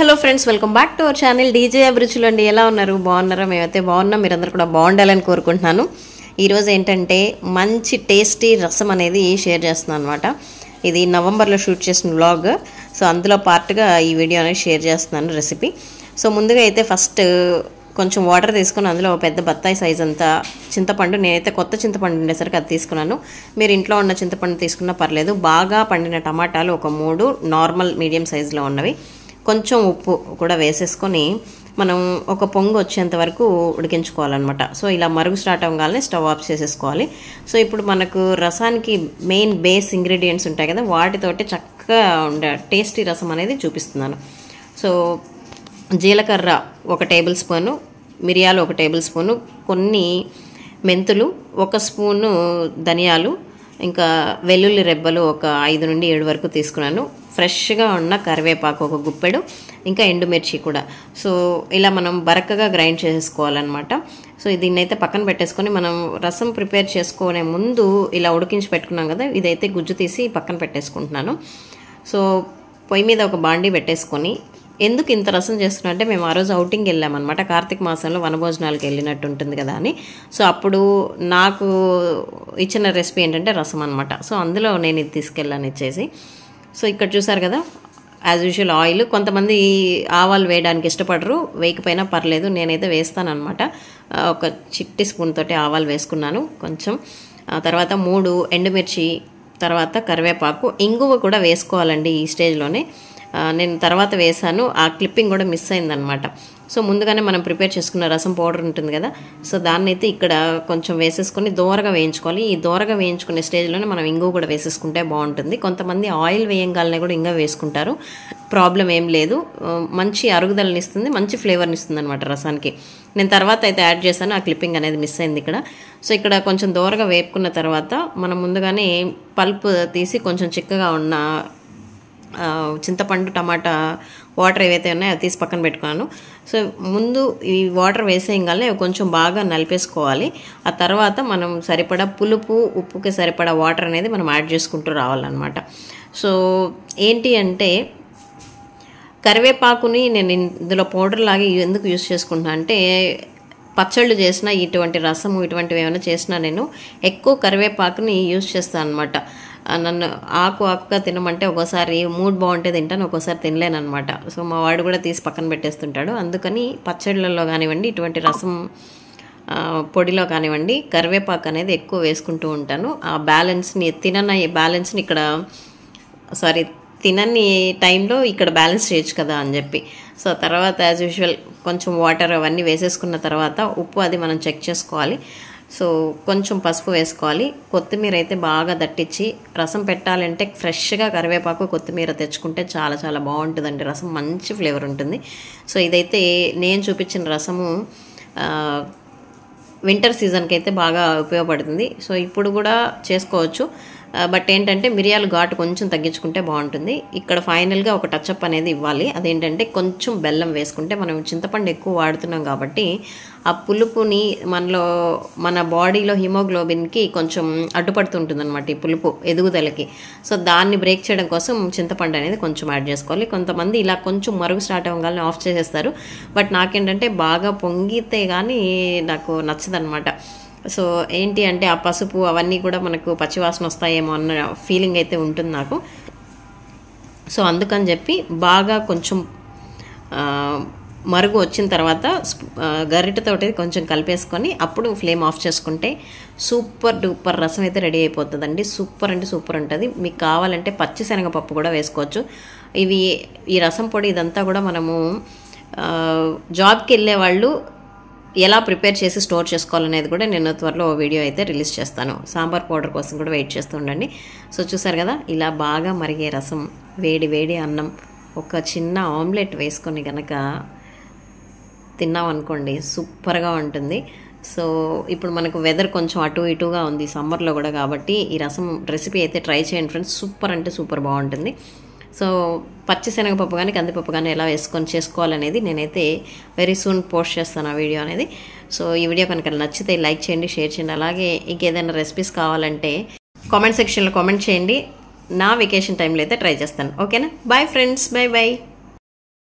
Hello friends, welcome back to our channel DJ అభిరుచులు అండి. ఎలా ఉన్నారు? బాగున్నారా? మేమైతే బాగున్నాం. మీరందరూ కూడా బాగుండాలని కోరుకుంటున్నాను. ఈరోజు ఏంటంటే మంచి టేస్టీ రసం అనేది షేర్ చేస్తున్నాను అనమాట. ఇది నవంబర్లో షూట్ చేసిన వ్లాగ్. సో అందులో పార్ట్గా ఈ వీడియో అనేది షేర్ చేస్తున్నాను రెసిపీ. సో ముందుగా అయితే ఫస్ట్ కొంచెం వాటర్ తీసుకుని అందులో పెద్ద బత్తాయి సైజ్ అంతా చింతపండు, నేనైతే కొత్త చింతపండు ఉండేసరికి అది తీసుకున్నాను. మీరు ఇంట్లో ఉన్న చింతపండు తీసుకున్నా పర్లేదు. బాగా పండిన టమాటాలు ఒక 3 నార్మల్ మీడియం సైజులో ఉన్నవి, కొంచెం ఉప్పు కూడా వేసేసుకొని మనం ఒక పొంగు వచ్చేంత వరకు ఉడికించుకోవాలన్నమాట. సో ఇలా మరుగు స్టార్ట్ అవ్వగానే స్టవ్ ఆఫ్ చేసేసుకోవాలి. సో ఇప్పుడు మనకు రసానికి మెయిన్ బేస్ ఇంగ్రీడియంట్స్ ఉంటాయి కదా, వాటితోటి చక్కగా ఉండే టేస్టీ రసం అనేది చూపిస్తున్నాను. సో జీలకర్ర 1 టేబుల్ స్పూను, మిరియాలు 1 టేబుల్ స్పూను, కొన్ని మెంతులు, 1 స్పూను ధనియాలు, ఇంకా వెల్లుల్లి రెబ్బలు ఒక 5 నుండి 7 వరకు తీసుకున్నాను. ఫ్రెష్గా ఉన్న కరివేపాకు 1 గుప్పెడు, ఇంకా ఎండుమిర్చి కూడా. సో ఇలా మనం బరకగా గ్రైండ్ చేసేసుకోవాలన్నమాట. సో దీన్నైతే పక్కన పెట్టేసుకొని మనం రసం ప్రిపేర్ చేసుకునే ముందు ఇలా ఉడికించి పెట్టుకున్నాం కదా, ఇదైతే గుజ్జు తీసి పక్కన పెట్టేసుకుంటున్నాను. సో పొయ్యి మీద ఒక బాండీ పెట్టేసుకొని, ఎందుకు ఇంత రసం చేస్తున్నా అంటే మేము ఆ రోజు అవుటింగ్ వెళ్ళామన్నమాట. కార్తీక మాసంలో వనభోజనాలకు వెళ్ళినట్టు ఉంటుంది కదా అని. సో అప్పుడు నాకు ఇచ్చిన రెసిపీ ఏంటంటే రసం అనమాట. సో అందులో నేను ఇది తీసుకెళ్ళాను ఇచ్చేసి. సో ఇక్కడ చూసారు కదా, యాజ్ యూజువల్ ఆయిల్. కొంతమంది ఆవాలు వేయడానికి ఇష్టపడరు, వేయకపోయినా పర్లేదు, నేనైతే వేస్తాను అనమాట. ఒక చిట్టి స్పూన్ తోటి ఆవాలు వేసుకున్నాను కొంచెం. తర్వాత 3 ఎండుమిర్చి, తర్వాత కరివేపాకు, ఇంగువ కూడా వేసుకోవాలండి ఈ స్టేజ్లోనే. నేను తర్వాత వేసాను, ఆ క్లిప్పింగ్ కూడా మిస్ అయిందనమాట. సో ముందుగానే మనం ప్రిపేర్ చేసుకున్న రసం పౌడర్ ఉంటుంది కదా, సో దాన్ని అయితే ఇక్కడ కొంచెం వేసేసుకొని దోరగా వేయించుకోవాలి. ఈ దోరగా వేయించుకునే స్టేజ్లోనే మనం ఇంగువ కూడా వేసేసుకుంటే బాగుంటుంది. కొంతమంది ఆయిల్ వేయంగానే కూడా ఇంగువ వేసుకుంటారు, ప్రాబ్లం ఏం లేదు. మంచి అరుగుదలని ఇస్తుంది, మంచి ఫ్లేవర్ని ఇస్తుంది అనమాట రసానికి. నేను తర్వాత అయితే యాడ్ చేశాను, ఆ క్లిప్పింగ్ అనేది మిస్ అయింది ఇక్కడ. సో ఇక్కడ కొంచెం దోరగా వేపుకున్న తర్వాత మనం ముందుగానే పల్ప్ తీసి కొంచెం చిక్కగా ఉన్న చింతపండు, టమాటా వాటర్ ఏవైతే ఉన్నాయో అది తీసి పక్కన పెట్టుకున్నాను. సో ముందు ఈ వాటర్ వేసేయగానే కొంచెం బాగా నలిపేసుకోవాలి. ఆ తర్వాత మనం సరిపడా పులుపు, ఉప్పుకి సరిపడా వాటర్ అనేది మనం యాడ్ చేసుకుంటూ రావాలన్నమాట. సో ఏంటి అంటే కరివేపాకుని నేను ఇందులో పౌడర్ లాగా ఎందుకు యూజ్ చేసుకుంటున్నా అంటే, పచ్చళ్ళు చేసినా, ఇటువంటి రసము ఇటువంటివి ఏమైనా చేసినా నేను ఎక్కువ కరివేపాకుని యూజ్ చేస్తాను అనమాట. నన్ను ఆకుగా తినమంటే ఒక్కోసారి మూడ్ బాగుంటే తింటాను, ఒక్కోసారి తినలేను అనమాట. సో మా వాడు కూడా తీసి పక్కన పెట్టేస్తుంటాడు. అందుకని పచ్చళ్ళల్లో కానివ్వండి, ఇటువంటి రసం పొడిలో కానివ్వండి, కరివేపాకు అనేది ఎక్కువ వేసుకుంటూ ఉంటాను. ఆ బ్యాలెన్స్ని బ్యాలెన్స్ని ఇక్కడ తినని టైంలో ఇక్కడ బ్యాలెన్స్ చేయొచ్చు కదా అని చెప్పి. సో తర్వాత యాజ్ యూజువల్ కొంచెం వాటర్ అవన్నీ వేసేసుకున్న తర్వాత ఉప్పు అది మనం చెక్ చేసుకోవాలి. సో కొంచెం పసుపు వేసుకోవాలి. కొత్తిమీర అయితే బాగా దట్టించి, రసం పెట్టాలంటే ఫ్రెష్గా కరివేపాకు, కొత్తిమీర తెచ్చుకుంటే చాలా చాలా బాగుంటుందండి రసం, మంచి ఫ్లేవర్ ఉంటుంది. సో ఇదైతే నేను చూపించిన రసము వింటర్ సీజన్కి అయితే బాగా ఉపయోగపడుతుంది. సో ఇప్పుడు కూడా చేసుకోవచ్చు, బట్ ఏంటంటే మిరియాలు ఘాటు కొంచెం తగ్గించుకుంటే బాగుంటుంది. ఇక్కడ ఫైనల్గా ఒక టచ్అప్ అనేది ఇవ్వాలి. అదేంటంటే కొంచెం బెల్లం వేసుకుంటే, మనం చింతపండు ఎక్కువ వాడుతున్నాం కాబట్టి ఆ పులుపుని మన బాడీలో హిమోగ్లోబిన్కి కొంచెం అడ్డుపడుతుంటుంది అనమాట, ఈ పులుపు ఎదుగుదలకి. సో దాన్ని బ్రేక్ చేయడం కోసం చింతపండు అనేది కొంచెం యాడ్ చేసుకోవాలి. కొంతమంది ఇలా కొంచెం మరుగు స్టార్ట్ అవ్వగానే ఆఫ్ చేసేస్తారు, బట్ నాకేంటంటే బాగా పొంగితే కానీ నాకు నచ్చదనమాట. సో ఏంటి అంటే ఆ పసుపు అవన్నీ కూడా మనకు పచ్చివాసన వస్తాయేమో అన్న ఫీలింగ్ అయితే ఉంటుంది నాకు. సో అందుకని చెప్పి బాగా కొంచెం మరుగు వచ్చిన తర్వాత గరిటెతోటి కొంచెం కలిపేసుకొని అప్పుడు ఫ్లేమ్ ఆఫ్ చేసుకుంటే సూపర్ డూపర్ రసం అయితే రెడీ అయిపోతుందండి. సూపర్ అంటే సూపర్ ఉంటుంది. మీకు కావాలంటే పచ్చిశనగపప్పు కూడా వేసుకోవచ్చు. ఈ రసం పొడి ఇదంతా కూడా మనము జాబ్కి వెళ్ళే వాళ్ళు ఎలా ప్రిపేర్ చేసి స్టోర్ చేసుకోవాలనేది కూడా నేను త్వరలో వీడియో అయితే రిలీజ్ చేస్తాను. సాంబార్ పౌడర్ కోసం కూడా వెయిట్ చేస్తూ ఉండండి. సో చూసారు కదా, ఇలా బాగా మరిగే రసం, వేడి వేడి అన్నం, ఒక చిన్న ఆమ్లెట్ వేసుకొని కనుక తిన్నామనుకోండి సూపర్గా ఉంటుంది. సో ఇప్పుడు మనకు వెదర్ కొంచెం అటు ఇటుగా ఉంది సమ్మర్లో కూడా, కాబట్టి ఈ రసం రెసిపీ అయితే ట్రై చేయండి ఫ్రెండ్స్. సూపర్ అంటే సూపర్ బాగుంటుంది. సో పచ్చిశనగపప్పు కానీ కందిపప్పు కానీ ఎలా వేసుకొని చేసుకోవాలనేది నేనైతే వెరీ సూన్ పోస్ట్ చేస్తాను ఆ వీడియో అనేది. సో ఈ వీడియో కనుక నచ్చితే లైక్ చేయండి, షేర్ చేయండి. అలాగే ఇంకేదైనా రెసిపీస్ కావాలంటే కామెంట్ సెక్షన్లో కామెంట్ చేయండి. నా వెకేషన్ టైంలో అయితే ట్రై చేస్తాను. ఓకేనా? Bye friends, bye bye.